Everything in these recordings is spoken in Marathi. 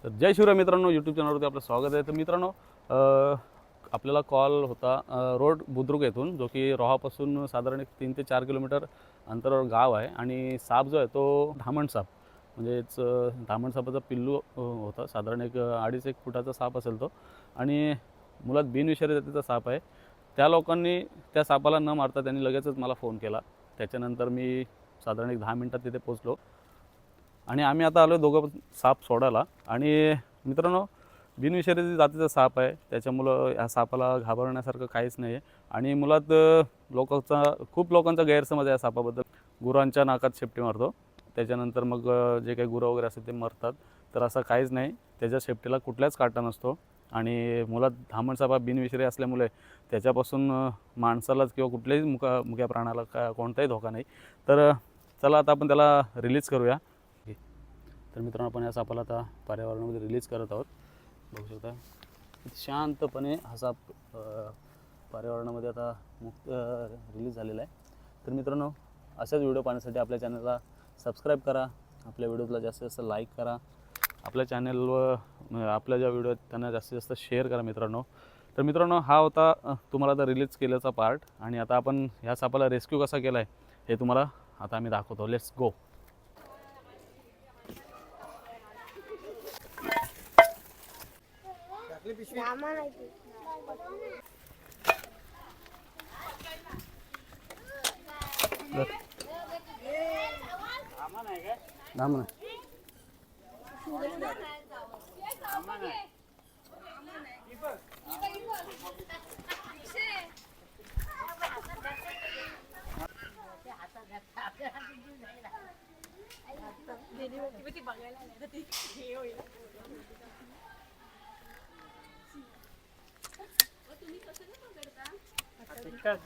तर जय शिवराय मित्रांनो, यूट्यूब चॅनलवरती आपलं स्वागत आहे. तर मित्रांनो, आपल्याला कॉल होता रोड बुद्रुक येथून, जो की रोहापासून साधारण एक 3 ते 4 किलोमीटर अंतरावर गाव आहे. आणि साप जो आहे तो धामण साप, म्हणजेच धामण सापाचा पिल्लू होता. साधारण एक 2.5-1 फुटाचा साप असेल तो. आणि मुळात बिनविषारी जातीचा साप आहे. त्या लोकांनी त्या सापाला न मारता त्यांनी लगेचच मला फोन केला. त्याच्यानंतर मी साधारण एक 10 मिनिटात तिथे पोचलो आणि आम्ही आता आलो दोघं साप सोडायला. आणि मित्रांनो, बिनविषारी जातीचा साप आहे, त्याच्यामुळं ह्या सापाला घाबरण्यासारखं काहीच नाही आहे. आणि मुळात खूप लोकांचा गैरसमज आहे या सापाबद्दल. गुरांच्या नाकात शेपटी मारतो, त्याच्यानंतर मग जे काही गुरं वगैरे असतात ते मरतात. तर असं काहीच नाही, त्याच्या शेपटीला कुठल्याच काटा नसतो. आणि मुळात धामण साप हा बिनविषारी असल्यामुळे त्याच्यापासून माणसालाच किंवा कुठल्याही मुक्या प्राण्याला कोणताही धोका नाही. तर चला आता आपण त्याला रिलीज करूया. तर मित्रांनो, आपण या सापाला आता पर्यावरणामध्ये रिलीज करत आहोत. बघू शकता किती शांतपणे हा साप पर्यावरणामध्ये आता मुक्त रिलीज झालेला आहे. तर मित्रांनो, अशाच व्हिडिओ पाहण्यासाठी आपल्या चॅनलला सबस्क्राईब करा, आपल्या व्हिडिओला जास्तीत जास्त लाईक करा, आपल्या चॅनलवर आपल्या ज्या व्हिडिओ आहेत त्यांना जास्तीत जास्त शेअर करा मित्रांनो. तर मित्रांनो, हा होता तुम्हाला आता रिलीज केल्याचा पार्ट. आणि आता आपण ह्या सापाला रेस्क्यू कसा केला आहे हे तुम्हाला आता आम्ही दाखवतो. Let's go. धामण आहे.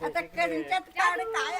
आता करीच्यात काढ काय